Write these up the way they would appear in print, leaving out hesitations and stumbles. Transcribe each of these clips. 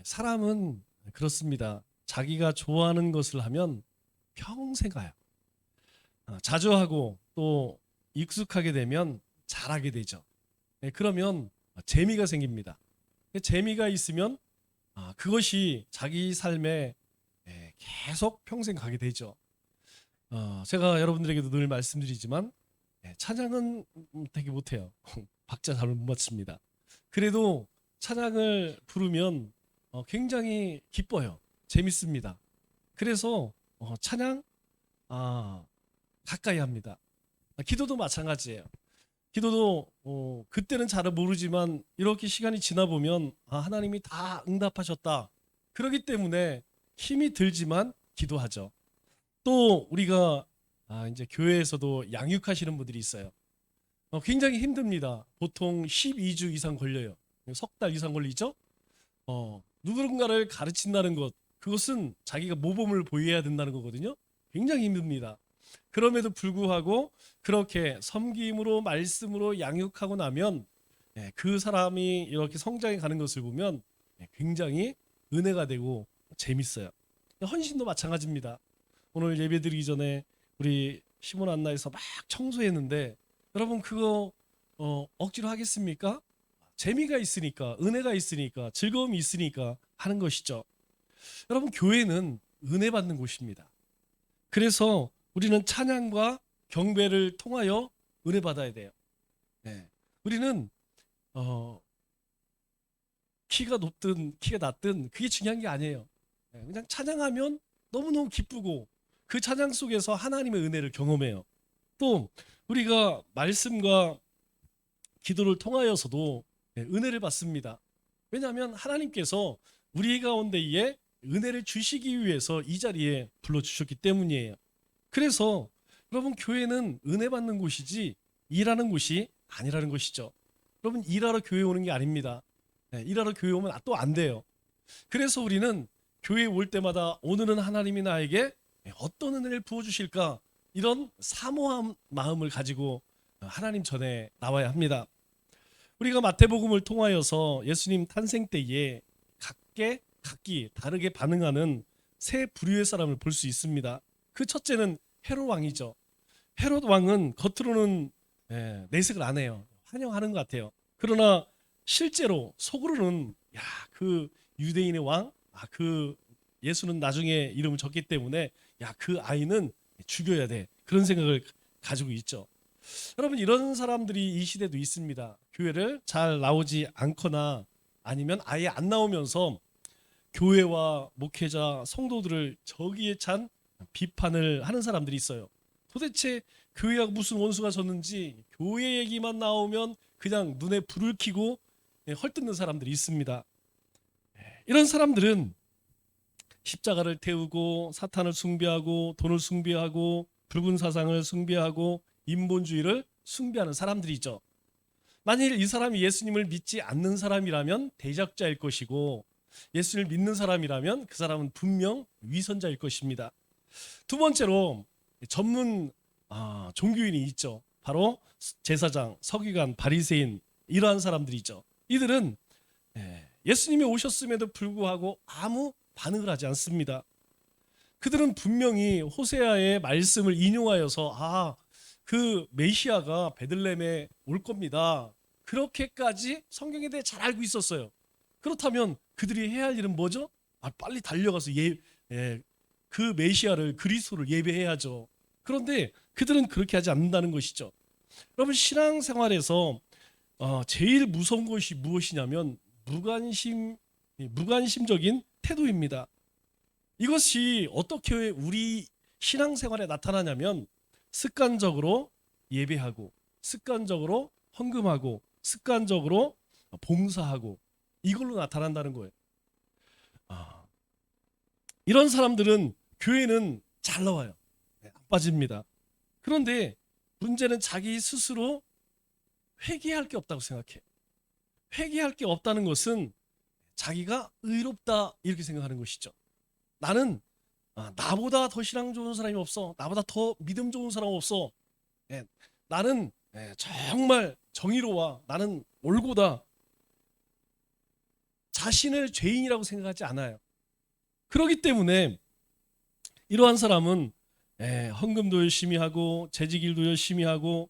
사람은 그렇습니다. 자기가 좋아하는 것을 하면 평생 가요. 자주 하고 또 익숙하게 되면 잘하게 되죠. 그러면 재미가 생깁니다. 재미가 있으면 그것이 자기 삶에 계속 평생 가게 되죠. 제가 여러분들에게도 늘 말씀드리지만 찬양은 되게 못해요. 박자 잘 못 맞춥니다. 그래도 찬양을 부르면 굉장히 기뻐요. 재밌습니다. 그래서 찬양 가까이 합니다. 기도도 마찬가지예요. 기도도 그때는 잘 모르지만 이렇게 시간이 지나 보면 하나님이 다 응답하셨다. 그렇기 때문에 힘이 들지만 기도하죠. 또 우리가 이제 교회에서도 양육하시는 분들이 있어요. 굉장히 힘듭니다. 보통 12주 이상 걸려요. 석 달 이상 걸리죠. 누군가를 가르친다는 것, 그것은 자기가 모범을 보여야 된다는 거거든요. 굉장히 힘듭니다. 그럼에도 불구하고 그렇게 섬김으로 말씀으로 양육하고 나면 그 사람이 이렇게 성장해 가는 것을 보면 굉장히 은혜가 되고 재밌어요. 헌신도 마찬가지입니다. 오늘 예배드리기 전에 우리 시몬 안나에서 막 청소했는데 여러분 그거 억지로 하겠습니까? 재미가 있으니까, 은혜가 있으니까, 즐거움이 있으니까 하는 것이죠. 여러분 교회는 은혜 받는 곳입니다. 그래서 우리는 찬양과 경배를 통하여 은혜 받아야 돼요. 우리는 키가 높든 키가 낮든 그게 중요한 게 아니에요. 그냥 찬양하면 너무너무 기쁘고 그 찬양 속에서 하나님의 은혜를 경험해요. 또 우리가 말씀과 기도를 통하여서도 은혜를 받습니다. 왜냐하면 하나님께서 우리 가운데에 은혜를 주시기 위해서 이 자리에 불러주셨기 때문이에요. 그래서 여러분 교회는 은혜 받는 곳이지 일하는 곳이 아니라는 것이죠. 여러분 일하러 교회 오는 게 아닙니다. 일하러 교회 오면 또 안 돼요. 그래서 우리는 교회에 올 때마다 오늘은 하나님이 나에게 어떤 은혜를 부어주실까 이런 사모한 마음을 가지고 하나님 전에 나와야 합니다. 우리가 마태복음을 통하여서 예수님 탄생 때에 각기 다르게 반응하는 세 부류의 사람을 볼 수 있습니다. 그 첫째는 헤롯 왕이죠. 헤롯 왕은 겉으로는 내색을 안 해요. 환영하는 것 같아요. 그러나 실제로 속으로는 그 유대인의 왕, 그 예수는 나중에 이름을 졌기 때문에 그 아이는 죽여야 돼. 그런 생각을 가지고 있죠. 여러분 이런 사람들이 이 시대도 있습니다. 교회를 잘 나오지 않거나 아니면 아예 안 나오면서 교회와 목회자, 성도들을 저기에 찬 비판을 하는 사람들이 있어요. 도대체 교회가 무슨 원수가 졌는지 교회 얘기만 나오면 그냥 눈에 불을 켜고 헐뜯는 사람들이 있습니다. 이런 사람들은 십자가를 태우고 사탄을 숭배하고 돈을 숭배하고 붉은 사상을 숭배하고 인본주의를 숭배하는 사람들이죠. 만일 이 사람이 예수님을 믿지 않는 사람이라면 대적자일 것이고 예수를 믿는 사람이라면 그 사람은 분명 위선자일 것입니다. 두 번째로 전문 종교인이 있죠. 바로 제사장, 서기관, 바리새인 이러한 사람들이죠. 이들은 예수님이 오셨음에도 불구하고 아무 반응을 하지 않습니다. 그들은 분명히 호세아의 말씀을 인용하여서 그 메시아가 베들레헴에 올 겁니다. 그렇게까지 성경에 대해 잘 알고 있었어요. 그렇다면 그들이 해야 할 일은 뭐죠? 빨리 달려가서 그 메시아를 그리스도를 예배해야죠. 그런데 그들은 그렇게 하지 않는다는 것이죠. 여러분 신앙생활에서 제일 무서운 것이 무엇이냐면 무관심적인 태도입니다. 이것이 어떻게 우리 신앙생활에 나타나냐면 습관적으로 예배하고 습관적으로 헌금하고 습관적으로 봉사하고 이걸로 나타난다는 거예요. 이런 사람들은 교회는 잘 나와요. 안 빠집니다. 그런데 문제는 자기 스스로 회개할 게 없다고 생각해요. 회개할 게 없다는 것은 자기가 의롭다 이렇게 생각하는 것이죠. 나는 나보다 더 신앙 좋은 사람이 없어. 나보다 더 믿음 좋은 사람 없어. 나는 정말 정의로워. 나는 옳고다. 자신을 죄인이라고 생각하지 않아요. 그렇기 때문에 이러한 사람은 헌금도 열심히 하고 재직일도 열심히 하고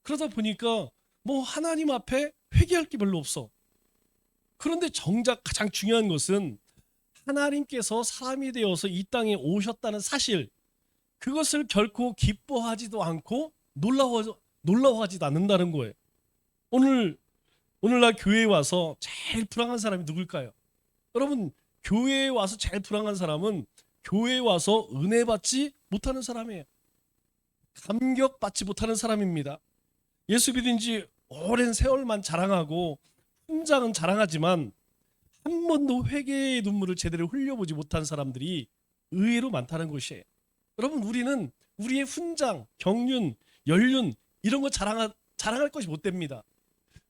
그러다 보니까 뭐 하나님 앞에 회개할 게 별로 없어. 그런데 정작 가장 중요한 것은 하나님께서 사람이 되어서 이 땅에 오셨다는 사실, 그것을 결코 기뻐하지도 않고 놀라워하지도 않는다는 거예요. 오늘날 교회에 와서 제일 불행한 사람이 누굴까요? 여러분, 교회에 와서 제일 불행한 사람은 교회에 와서 은혜 받지 못하는 사람이에요. 감격받지 못하는 사람입니다. 예수 믿은 지 오랜 세월만 자랑하고 훈장은 자랑하지만 한 번도 회개의 눈물을 제대로 흘려보지 못한 사람들이 의외로 많다는 것이에요. 여러분, 우리는 우리의 훈장, 경륜, 연륜 이런 거 자랑할 것이 못 됩니다.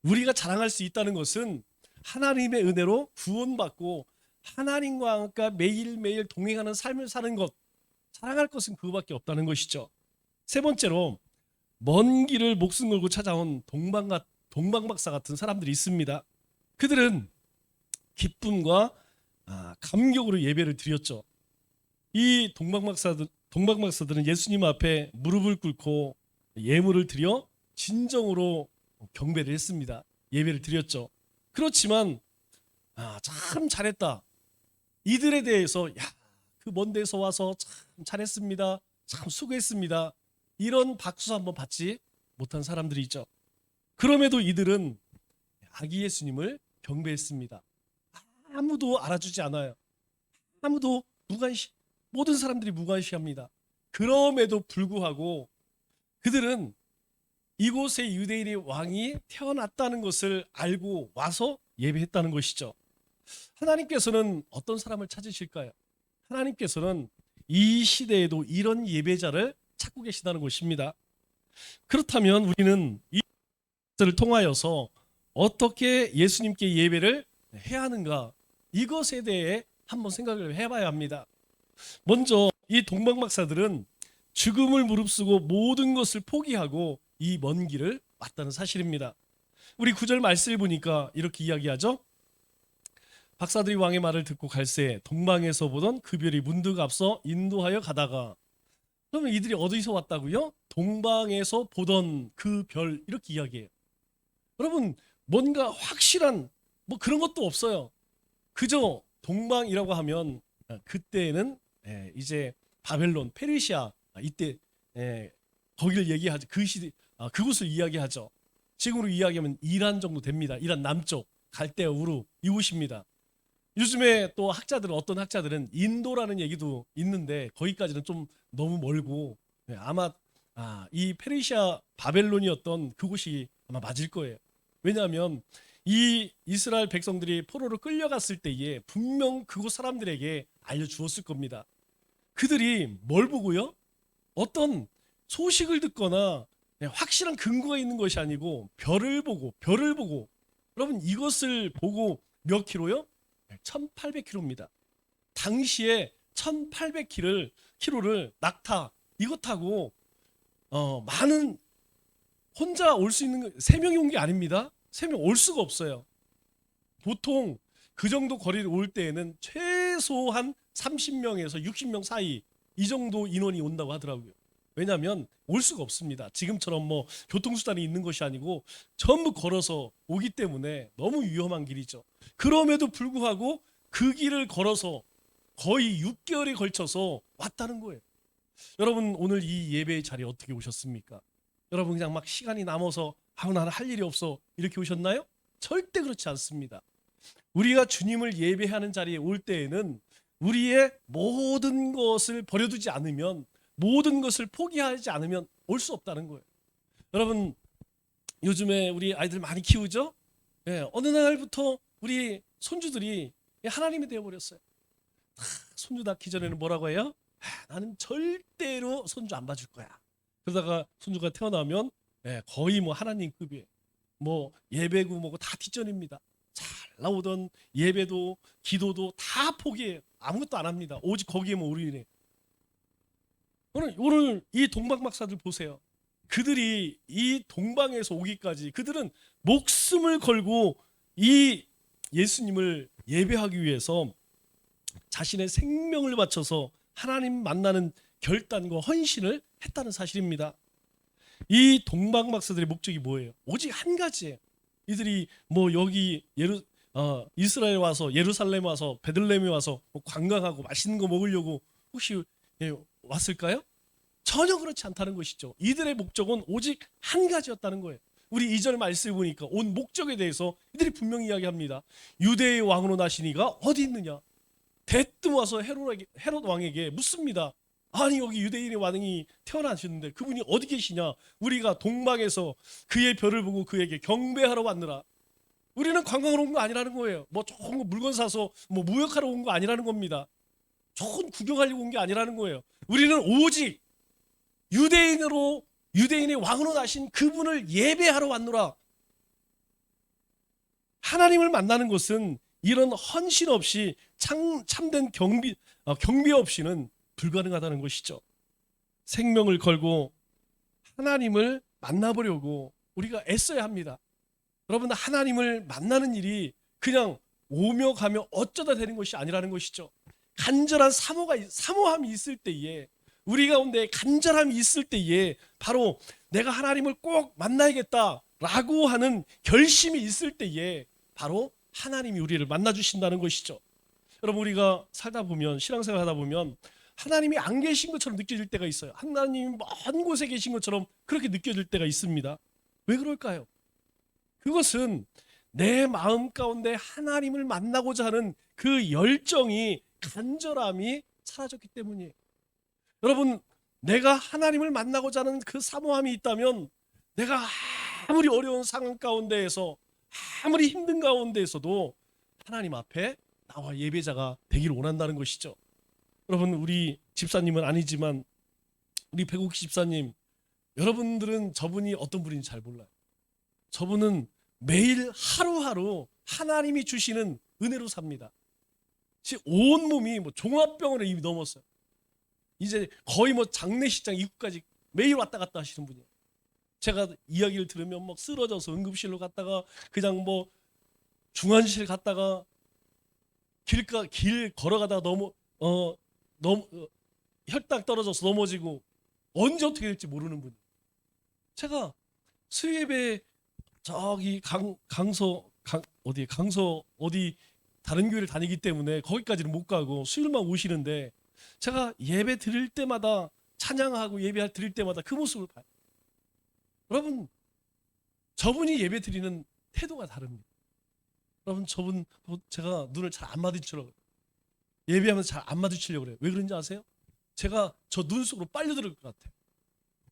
우리가 자랑할 수 있다는 것은 하나님의 은혜로 구원받고 하나님과 함께 매일매일 동행하는 삶을 사는 것, 자랑할 것은 그거밖에 없다는 것이죠. 세 번째로, 먼 길을 목숨 걸고 찾아온 동방박사 같은 사람들이 있습니다. 그들은 기쁨과 감격으로 예배를 드렸죠. 이 동방박사들은 예수님 앞에 무릎을 꿇고 예물을 드려 진정으로 경배를 했습니다. 예배를 드렸죠. 그렇지만 참 잘했다, 이들에 대해서 그 먼 데서 와서 참 잘했습니다, 참 수고했습니다, 이런 박수 한번 받지 못한 사람들이 있죠. 그럼에도 이들은 아기 예수님을 경배했습니다. 아무도 알아주지 않아요. 아무도 모든 사람들이 무관시합니다. 그럼에도 불구하고 그들은 이곳에 유대인의 왕이 태어났다는 것을 알고 와서 예배했다는 것이죠. 하나님께서는 어떤 사람을 찾으실까요? 하나님께서는 이 시대에도 이런 예배자를 찾고 계시다는 것입니다. 그렇다면 우리는 이 것을 통하여서 어떻게 예수님께 예배를 해야 하는가, 이것에 대해 한번 생각을 해봐야 합니다. 먼저 이 동방박사들은 죽음을 무릅쓰고 모든 것을 포기하고 이 먼 길을 왔다는 사실입니다. 우리 9절 말씀을 보니까 이렇게 이야기하죠. 박사들이 왕의 말을 듣고 갈새 동방에서 보던 그 별이 문득 앞서 인도하여 가다가, 그러면 이들이 어디서 왔다고요? 동방에서 보던 그 별, 이렇게 이야기해요. 여러분, 뭔가 확실한 뭐 그런 것도 없어요. 그저 동방이라고 하면 그때는 이제 바벨론, 페르시아, 이때 거기를 얘기하죠. 그 시대, 그곳을 이야기하죠. 지금으로 이야기하면 이란 정도 됩니다. 이란 남쪽 갈대아 우루 이곳입니다. 요즘에 또 어떤 학자들은 인도라는 얘기도 있는데 거기까지는 좀 너무 멀고 아마 이 페르시아 바벨론이었던 그곳이 아마 맞을 거예요. 왜냐하면 이 이스라엘 백성들이 포로로 끌려갔을 때에 분명 그곳 사람들에게 알려주었을 겁니다. 그들이 뭘 보고요? 어떤 소식을 듣거나 확실한 근거가 있는 것이 아니고 별을 보고 여러분, 이것을 보고 몇 킬로요? 1800km입니다. 당시에 1800km를 낙타 이거 타고 많은 혼자 올 수 있는 3명이 온 게 아닙니다. 3명 올 수가 없어요. 보통 그 정도 거리를 올 때에는 최소한 30명에서 60명 사이 이 정도 인원이 온다고 하더라고요. 왜냐하면 올 수가 없습니다. 지금처럼 뭐 교통수단이 있는 것이 아니고 전부 걸어서 오기 때문에 너무 위험한 길이죠. 그럼에도 불구하고 그 길을 걸어서 거의 6개월에 걸쳐서 왔다는 거예요. 여러분, 오늘 이 예배의 자리에 어떻게 오셨습니까? 여러분, 그냥 막 시간이 남아서 나는 할 일이 없어 이렇게 오셨나요? 절대 그렇지 않습니다. 우리가 주님을 예배하는 자리에 올 때에는 우리의 모든 것을 버려두지 않으면, 모든 것을 포기하지 않으면 올 수 없다는 거예요. 여러분, 요즘에 우리 아이들 많이 키우죠? 어느 날부터 우리 손주들이 하나님이 되어버렸어요. 손주 낳기 전에는 뭐라고 해요? 나는 절대로 손주 안 봐줄 거야. 그러다가 손주가 태어나면 거의 뭐 하나님급이에요. 뭐 예배고 뭐고 다 뒷전입니다. 잘 나오던 예배도 기도도 다 포기해요. 아무것도 안 합니다. 오직 거기에만 올인해요. 오늘 이 동방박사들 보세요. 그들이 이 동방에서 오기까지 그들은 목숨을 걸고 이 예수님을 예배하기 위해서 자신의 생명을 바쳐서 하나님 만나는 결단과 헌신을 했다는 사실입니다. 이 동방박사들의 목적이 뭐예요? 오직 한 가지예요. 이들이 뭐 여기 이스라엘 와서 예루살렘 와서 베들레헴에 와서 뭐 관광하고 맛있는 거 먹으려고 혹시 왔을까요? 전혀 그렇지 않다는 것이죠. 이들의 목적은 오직 한 가지였다는 거예요. 우리 2절 말씀을 보니까 온 목적에 대해서 이들이 분명히 이야기합니다. 유대의 왕으로 나신 이가 어디 있느냐? 대뜸 와서 헤롯 왕에게 묻습니다. 아니 여기 유대인의 왕이 태어나셨는데 그분이 어디 계시냐? 우리가 동방에서 그의 별을 보고 그에게 경배하러 왔느라. 우리는 관광으로 온 거 아니라는 거예요. 뭐 좋은 거 물건 사서 뭐 무역하러 온 거 아니라는 겁니다. 좋은 구경하려고 온 게 아니라는 거예요. 우리는 오직 유대인의 왕으로 나신 그분을 예배하러 왔노라. 하나님을 만나는 것은 이런 헌신 없이 참된 경배 없이는 불가능하다는 것이죠. 생명을 걸고 하나님을 만나보려고 우리가 애써야 합니다. 여러분, 하나님을 만나는 일이 그냥 오며 가며 어쩌다 되는 것이 아니라는 것이죠. 간절한 사모함이 있을 때에, 우리 가운데 간절함이 있을 때에 바로 내가 하나님을 꼭 만나야겠다라고 하는 결심이 있을 때에 바로 하나님이 우리를 만나주신다는 것이죠. 여러분, 우리가 살다 보면, 신앙생활 하다 보면 하나님이 안 계신 것처럼 느껴질 때가 있어요. 하나님이 먼 곳에 계신 것처럼 그렇게 느껴질 때가 있습니다. 왜 그럴까요? 그것은 내 마음 가운데 하나님을 만나고자 하는 그 열정이, 간절함이 사라졌기 때문이에요. 여러분, 내가 하나님을 만나고자 하는 그 사모함이 있다면 내가 아무리 어려운 상황 가운데에서, 아무리 힘든 가운데에서도 하나님 앞에 나와 예배자가 되기를 원한다는 것이죠. 여러분, 우리 집사님은 아니지만 우리 백옥희 집사님, 여러분들은 저분이 어떤 분인지 잘 몰라요. 저분은 매일 하루하루 하나님이 주시는 은혜로 삽니다. 온몸이 뭐 종합병원에 이미 넘었어요. 이제 거의 뭐 장례식장 입구까지 매일 왔다 갔다 하시는 분이에요. 제가 이야기를 들으면 막 쓰러져서 응급실로 갔다가 그냥 뭐 중환실 갔다가 길 걸어가다가 혈당 떨어져서 넘어지고 언제 어떻게 될지 모르는 분이에요. 제가 수협에 저기 강서 어디 다른 교회를 다니기 때문에 거기까지는 못 가고 수요일만 오시는데 제가 예배 드릴 때마다, 찬양하고 예배 드릴 때마다 그 모습을 봐요. 여러분, 저분이 예배 드리는 태도가 다릅니다. 여러분, 저분 제가 눈을 잘 안 마주치려고 그래요. 예배하면서 잘 안 마주치려고 그래요. 왜 그런지 아세요? 제가 저 눈 속으로 빨려 들을 것 같아요.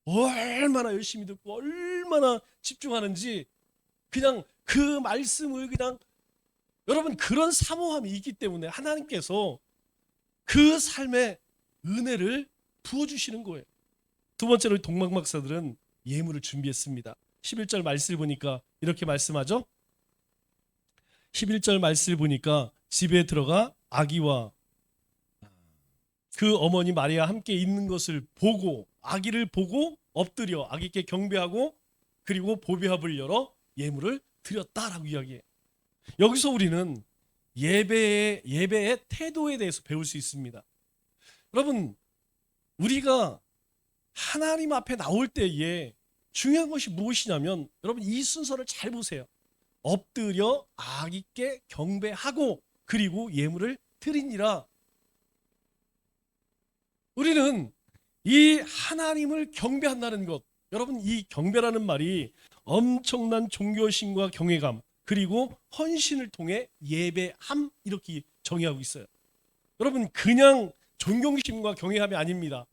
얼마나 열심히 듣고 얼마나 집중하는지, 그냥 그 말씀을 그냥, 여러분, 그런 사모함이 있기 때문에 하나님께서 그 삶에 은혜를 부어주시는 거예요. 두 번째로 동방박사들은 예물을 준비했습니다. 11절 말씀을 보니까 이렇게 말씀하죠. 11절 말씀을 보니까 집에 들어가 아기와 그 어머니 마리아 함께 있는 것을 보고, 아기를 보고 엎드려 아기께 경배하고 그리고 보배합을 열어 예물을 드렸다라고 이야기해요. 여기서 우리는 예배의 태도에 대해서 배울 수 있습니다. 여러분, 우리가 하나님 앞에 나올 때에 중요한 것이 무엇이냐면, 여러분, 이 순서를 잘 보세요. 엎드려 아기께 경배하고 그리고 예물을 드리니라. 우리는 이 하나님을 경배한다는 것, 여러분, 이 경배라는 말이 엄청난 종교심과 경외감 그리고 헌신을 통해 예배함, 이렇게 정의하고 있어요. 여러분, 그냥 존경심과 경외함이 아닙니다.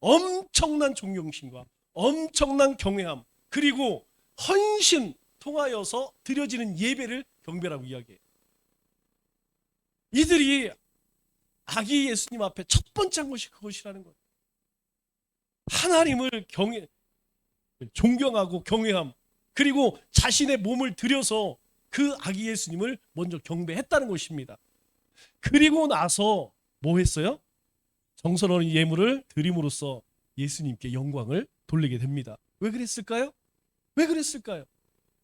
엄청난 존경심과 엄청난 경외함 그리고 헌신 통하여서 드려지는 예배를 경배라고 이야기해요. 이들이 아기 예수님 앞에 첫 번째 한 것이 그것이라는 거예요. 하나님을 존경하고 경외함, 그리고 자신의 몸을 들여서 그 아기 예수님을 먼저 경배했다는 것입니다. 그리고 나서 뭐 했어요? 정성스러운 예물을 드림으로써 예수님께 영광을 돌리게 됩니다. 왜 그랬을까요? 왜 그랬을까요?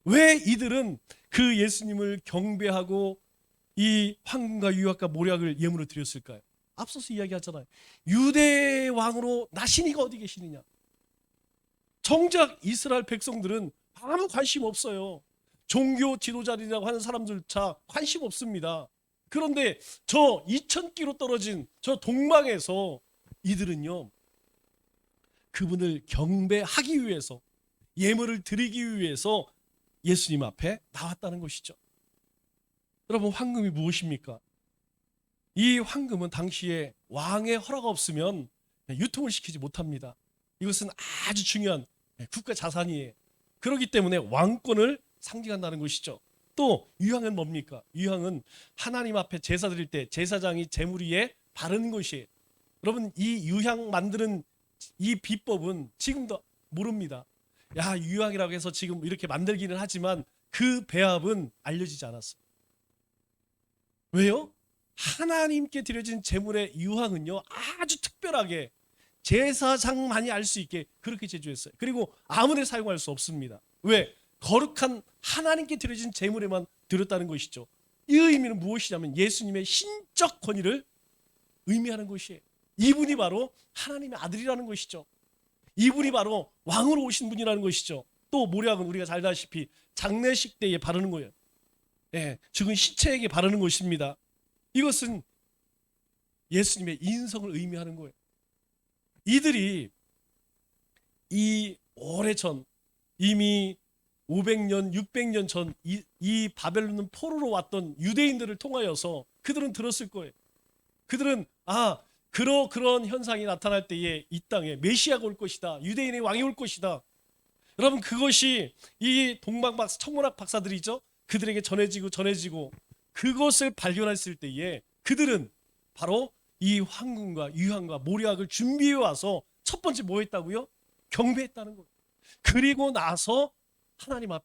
왜 이들은 그 예수님을 경배하고 이 황금과 유약과 모략을 예물로 드렸을까요? 앞서서 이야기하잖아요. 유대 왕으로 나신 이가 어디 계시느냐? 정작 이스라엘 백성들은 아무 관심 없어요. 종교 지도자들이라고 하는 사람들조차 관심 없습니다. 그런데 저 2000km 떨어진 저 동방에서 이들은요, 그분을 경배하기 위해서, 예물을 드리기 위해서 예수님 앞에 나왔다는 것이죠. 여러분, 황금이 무엇입니까? 이 황금은 당시에 왕의 허락 없으면 유통을 시키지 못합니다. 이것은 아주 중요한 국가 자산이에요. 그렇기 때문에 왕권을 상징한다는 것이죠. 또 유향은 뭡니까? 유향은 하나님 앞에 제사 드릴 때 제사장이 제물 위에 바르는 것이에요. 여러분, 이 유향 만드는 이 비법은 지금도 모릅니다. 야, 유향이라고 해서 지금 이렇게 만들기는 하지만 그 배합은 알려지지 않았어요. 왜요? 하나님께 드려진 제물의 유향은요, 아주 특별하게 제사장만이 알 수 있게 그렇게 제조했어요. 그리고 아무나 사용할 수 없습니다. 왜? 거룩한 하나님께 드려진 제물에만 드렸다는 것이죠. 이 의미는 무엇이냐면 예수님의 신적 권위를 의미하는 것이에요. 이분이 바로 하나님의 아들이라는 것이죠. 이분이 바로 왕으로 오신 분이라는 것이죠. 또 모략은 우리가 잘 아시다시피 장례식 때에 바르는 거예요. 죽은 시체에게 바르는 것입니다. 이것은 예수님의 인성을 의미하는 거예요. 이들이 이 오래전, 이미 500년, 600년 전 이 바벨론 포로로 왔던 유대인들을 통하여서 그들은 들었을 거예요. 그들은 그런 현상이 나타날 때에 이 땅에 메시아가 올 것이다. 유대인의 왕이 올 것이다. 여러분, 그것이 이 동방박사, 천문학 박사들이죠. 그들에게 전해지고 그것을 발견했을 때에 그들은 바로 이 황금과 유향과 모략을 준비해 와서 첫 번째 뭐 했다고요? 경배했다는 거예요. 그리고 나서 하나님 앞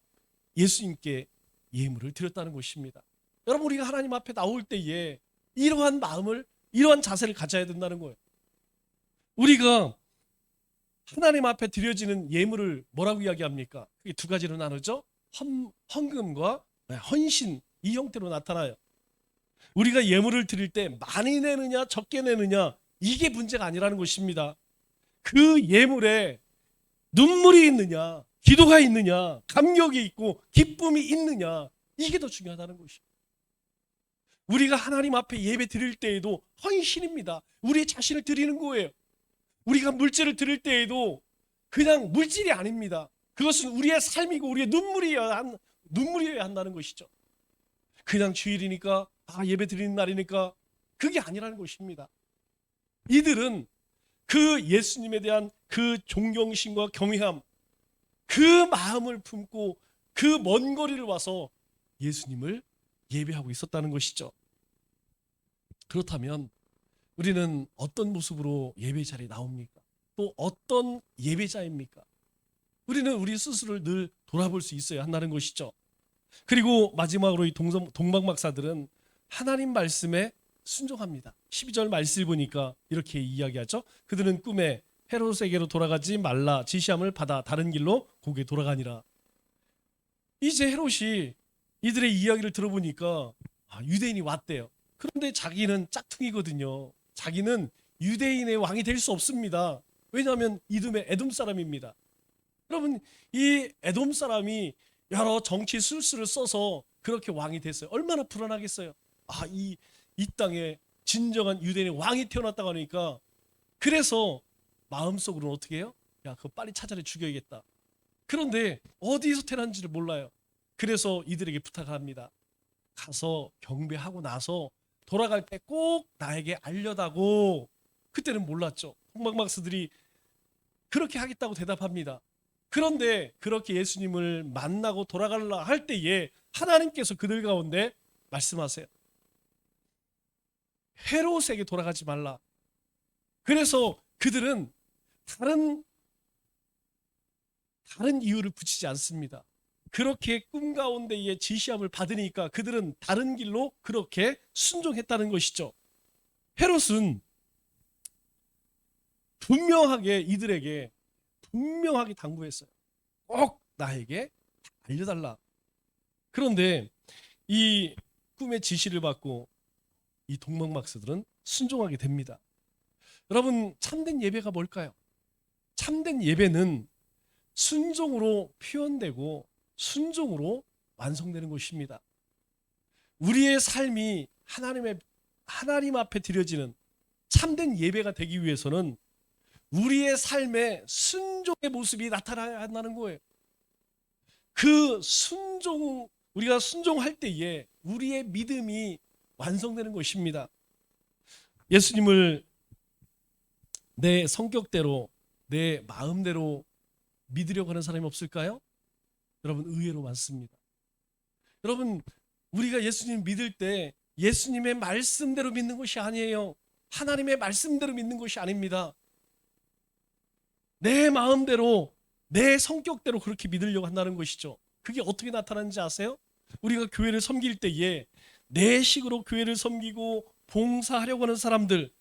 예수님께 예물을 드렸다는 것입니다. 여러분, 우리가 하나님 앞에 나올 때에 이러한 마음을, 이러한 자세를 가져야 된다는 거예요. 우리가 하나님 앞에 드려지는 예물을 뭐라고 이야기합니까? 그게 두 가지로 나누죠. 헌금과 헌신, 이 형태로 나타나요. 우리가 예물을 드릴 때 많이 내느냐 적게 내느냐, 이게 문제가 아니라는 것입니다. 그 예물에 눈물이 있느냐, 기도가 있느냐, 감격이 있고 기쁨이 있느냐, 이게 더 중요하다는 것이에요. 우리가 하나님 앞에 예배 드릴 때에도 헌신입니다. 우리의 자신을 드리는 거예요. 우리가 물질을 드릴 때에도 그냥 물질이 아닙니다. 그것은 우리의 삶이고 우리의 눈물이어야 한다는 것이죠. 그냥 주일이니까, 예배 드리는 날이니까, 그게 아니라는 것입니다. 이들은 그 예수님에 대한 그 존경심과 경외함, 그 마음을 품고 그 먼 거리를 와서 예수님을 예배하고 있었다는 것이죠. 그렇다면 우리는 어떤 모습으로 예배 자리에 나옵니까? 또 어떤 예배자입니까? 우리는 우리 스스로를 늘 돌아볼 수 있어야 한다는 것이죠. 그리고 마지막으로 이 동방박사들은 하나님 말씀에 순종합니다. 12절 말씀을 보니까 이렇게 이야기하죠. 그들은 꿈에 헤롯에게로 돌아가지 말라 지시함을 받아 다른 길로 고개 돌아가니라. 이제 헤롯이 이들의 이야기를 들어보니까 유대인이 왔대요. 그런데 자기는 짝퉁이거든요. 자기는 유대인의 왕이 될 수 없습니다. 왜냐하면 이듬해 에돔 사람입니다. 여러분, 이 에돔 사람이 여러 정치 술수를 써서 그렇게 왕이 됐어요. 얼마나 불안하겠어요. 이 땅에 진정한 유대인의 왕이 태어났다고 하니까, 그래서 마음속으로는 어떻게 해요? 그거 빨리 찾아내 죽여야겠다. 그런데 어디서 태어난지를 몰라요. 그래서 이들에게 부탁을 합니다. 가서 경배하고 나서 돌아갈 때 꼭 나에게 알려다고. 그때는 몰랐죠. 동방박사들이 그렇게 하겠다고 대답합니다. 그런데 그렇게 예수님을 만나고 돌아가려 할 때에 하나님께서 그들 가운데 말씀하세요. 헤롯에게 돌아가지 말라. 그래서 그들은 다른 이유를 붙이지 않습니다. 그렇게 꿈 가운데에 지시함을 받으니까 그들은 다른 길로 그렇게 순종했다는 것이죠. 헤롯은 분명하게 이들에게 분명하게 당부했어요. 꼭 나에게 알려달라. 그런데 이 꿈의 지시를 받고 이 동방박사들은 순종하게 됩니다. 여러분, 참된 예배가 뭘까요? 참된 예배는 순종으로 표현되고 순종으로 완성되는 것입니다. 우리의 삶이 하나님 앞에 드려지는 참된 예배가 되기 위해서는 우리의 삶에 순종의 모습이 나타나야 한다는 거예요. 그 우리가 순종할 때에 우리의 믿음이 완성되는 것입니다. 예수님을 내 성격대로, 내 마음대로 믿으려고 하는 사람이 없을까요? 여러분, 의외로 많습니다. 여러분, 우리가 예수님 믿을 때 예수님의 말씀대로 믿는 것이 아니에요. 하나님의 말씀대로 믿는 것이 아닙니다. 내 마음대로, 내 성격대로 그렇게 믿으려고 한다는 것이죠. 그게 어떻게 나타나는지 아세요? 우리가 교회를 섬길 때에 내 식으로 교회를 섬기고 봉사하려고 하는 사람들,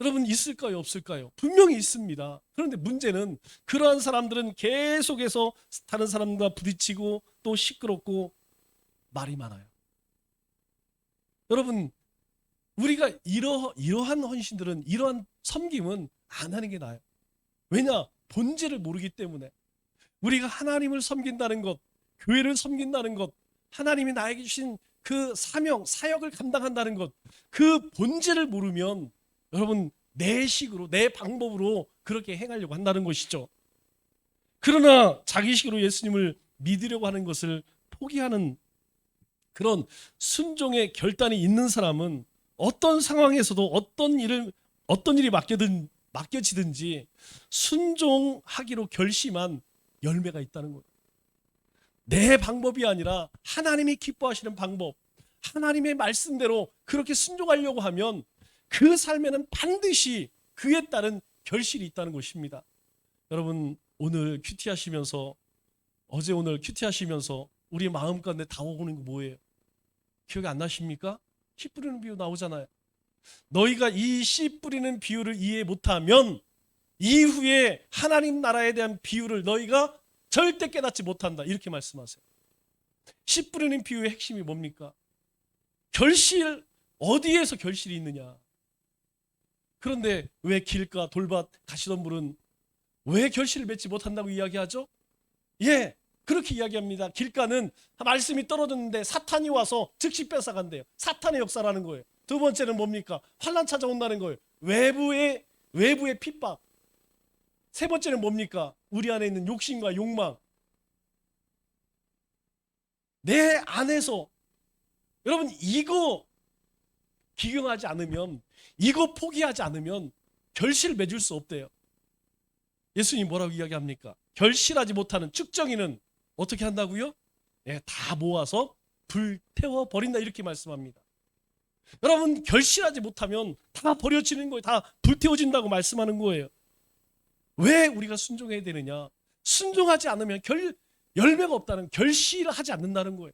여러분 있을까요? 없을까요? 분명히 있습니다. 그런데 문제는 그러한 사람들은 계속해서 다른 사람과 부딪히고 또 시끄럽고 말이 많아요. 여러분, 우리가 이러한 헌신들은, 이러한 섬김은 안 하는 게 나아요. 왜냐? 본질을 모르기 때문에. 우리가 하나님을 섬긴다는 것, 교회를 섬긴다는 것, 하나님이 나에게 주신 그 사명, 사역을 감당한다는 것, 그 본질을 모르면 여러분 내 식으로, 내 방법으로 그렇게 행하려고 한다는 것이죠. 그러나 자기식으로 예수님을 믿으려고 하는 것을 포기하는 그런 순종의 결단이 있는 사람은 어떤 상황에서도 어떤 일이 맡겨지든지 순종하기로 결심한 열매가 있다는 거예요. 내 방법이 아니라 하나님이 기뻐하시는 방법, 하나님의 말씀대로 그렇게 순종하려고 하면 그 삶에는 반드시 그에 따른 결실이 있다는 것입니다. 여러분, 오늘 큐티하시면서, 오늘 큐티하시면서 우리 마음 가운데 다가오는 거 뭐예요? 기억이 안 나십니까? 씨 뿌리는 비유 나오잖아요. 너희가 이 씨 뿌리는 비유를 이해 못하면 이후에 하나님 나라에 대한 비유를 너희가 절대 깨닫지 못한다, 이렇게 말씀하세요. 씨 뿌리는 비유의 핵심이 뭡니까? 결실, 어디에서 결실이 있느냐. 그런데 왜 길가 돌밭 가시던 분은 왜 결실을 맺지 못한다고 이야기하죠? 예, 그렇게 이야기합니다. 길가는 말씀이 떨어졌는데 사탄이 와서 즉시 뺏어간대요. 사탄의 역사라는 거예요. 두 번째는 뭡니까? 환난 찾아온다는 거예요. 외부의 핍박. 세 번째는 뭡니까? 우리 안에 있는 욕심과 욕망. 내 안에서, 여러분, 이거 기경하지 않으면, 이거 포기하지 않으면 결실 맺을 수 없대요. 예수님이 뭐라고 이야기합니까? 결실하지 못하는 측정이는 어떻게 한다고요? 예, 다 모아서 불태워 버린다, 이렇게 말씀합니다. 여러분, 결실하지 못하면 다 버려지는 거예요. 다 불태워진다고 말씀하는 거예요. 왜 우리가 순종해야 되느냐? 순종하지 않으면 열매가 없다는, 결실을 하지 않는다는 거예요.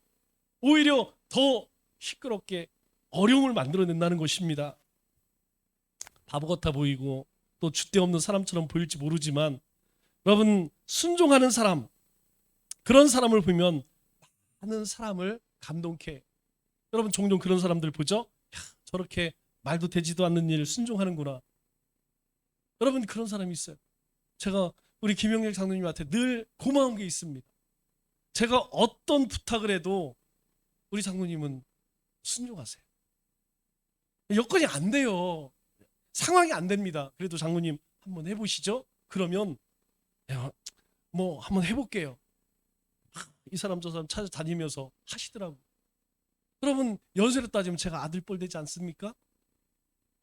오히려 더 시끄럽게 어려움을 만들어낸다는 것입니다. 바보 같아 보이고 또 줏대 없는 사람처럼 보일지 모르지만, 여러분, 순종하는 사람, 그런 사람을 보면 많은 사람을 감동케 해요. 여러분, 종종 그런 사람들 보죠? 야, 저렇게 말도 되지도 않는 일 순종하는구나. 여러분, 그런 사람이 있어요. 제가 우리 김영길 장로님한테 늘 고마운 게 있습니다. 제가 어떤 부탁을 해도 우리 장로님은 순종하세요. 여건이 안 돼요. 상황이 안 됩니다. 그래도 장로님 한번 해보시죠. 그러면 뭐 한번 해볼게요. 이 사람 저 사람 찾아다니면서 하시더라고요. 여러분, 연세로 따지면 제가 아들뻘 되지 않습니까?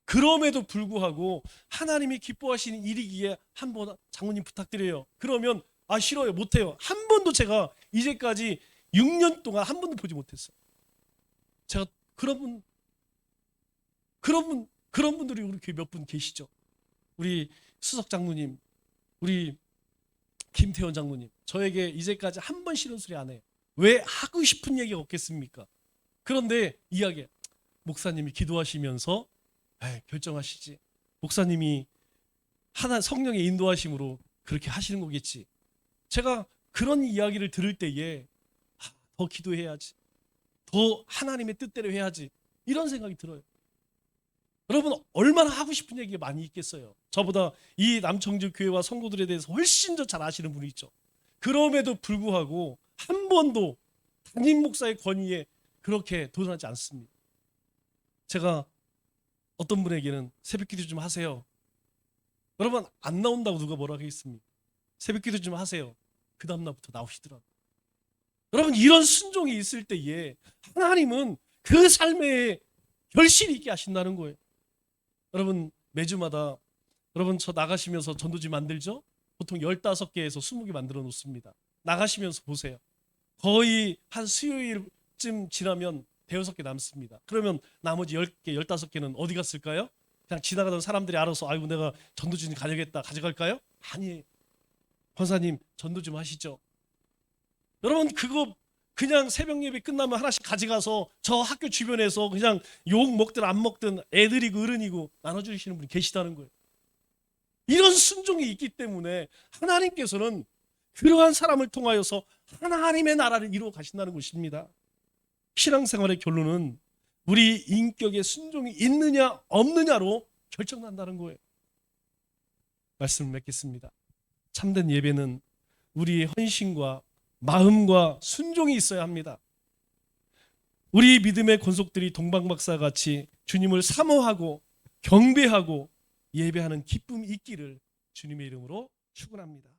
그럼에도 불구하고 하나님이 기뻐하시는 일이기에 한번 장모님 부탁드려요. 그러면 싫어요, 못해요. 한 번도 제가 이제까지 6년 동안 한 번도 보지 못했어요. 제가 그런 분들이 우리 교회 몇 분 계시죠. 우리 수석 장로님, 우리 김태원 장로님, 저에게 이제까지 한 번 싫은 소리 안 해요. 왜? 하고 싶은 얘기가 없겠습니까? 그런데 이야기해. 목사님이 기도하시면서 결정하시지. 목사님이 하나 성령의 인도하심으로 그렇게 하시는 거겠지. 제가 그런 이야기를 들을 때에 더 기도해야지, 더 하나님의 뜻대로 해야지, 이런 생각이 들어요. 여러분, 얼마나 하고 싶은 얘기가 많이 있겠어요. 저보다 이 남청주 교회와 성도들에 대해서 훨씬 더 잘 아시는 분이 있죠. 그럼에도 불구하고 한 번도 담임 목사의 권위에 그렇게 도전하지 않습니다. 제가 어떤 분에게는 새벽기도 좀 하세요. 여러분, 안 나온다고 누가 뭐라고 하겠습니까? 새벽기도 좀 하세요. 그 다음날부터 나오시더라고요. 여러분, 이런 순종이 있을 때에 하나님은 그 삶에 결실이 있게 하신다는 거예요. 여러분, 매주마다 여러분 저 나가시면서 전도지 만들죠? 보통 15개에서 20개 만들어 놓습니다. 나가시면서 보세요. 거의 한 수요일쯤 지나면 5-6개 남습니다. 그러면 나머지 10개, 15개는 어디 갔을까요? 그냥 지나가던 사람들이 알아서 아이고 내가 전도지 가져야겠다 가져갈까요? 아니에요. 권사님 전도 좀 하시죠. 여러분, 그거 그냥 새벽 예배 끝나면 하나씩 가져가서 저 학교 주변에서 그냥 욕 먹든 안 먹든 애들이고 어른이고 나눠주시는 분이 계시다는 거예요. 이런 순종이 있기 때문에 하나님께서는 그러한 사람을 통하여서 하나님의 나라를 이루어 가신다는 것입니다. 신앙생활의 결론은 우리 인격의 순종이 있느냐 없느냐로 결정난다는 거예요. 말씀을 맺겠습니다. 참된 예배는 우리의 헌신과 마음과 순종이 있어야 합니다. 우리 믿음의 권속들이 동방박사 같이 주님을 사모하고 경배하고 예배하는 기쁨이 있기를 주님의 이름으로 축원합니다.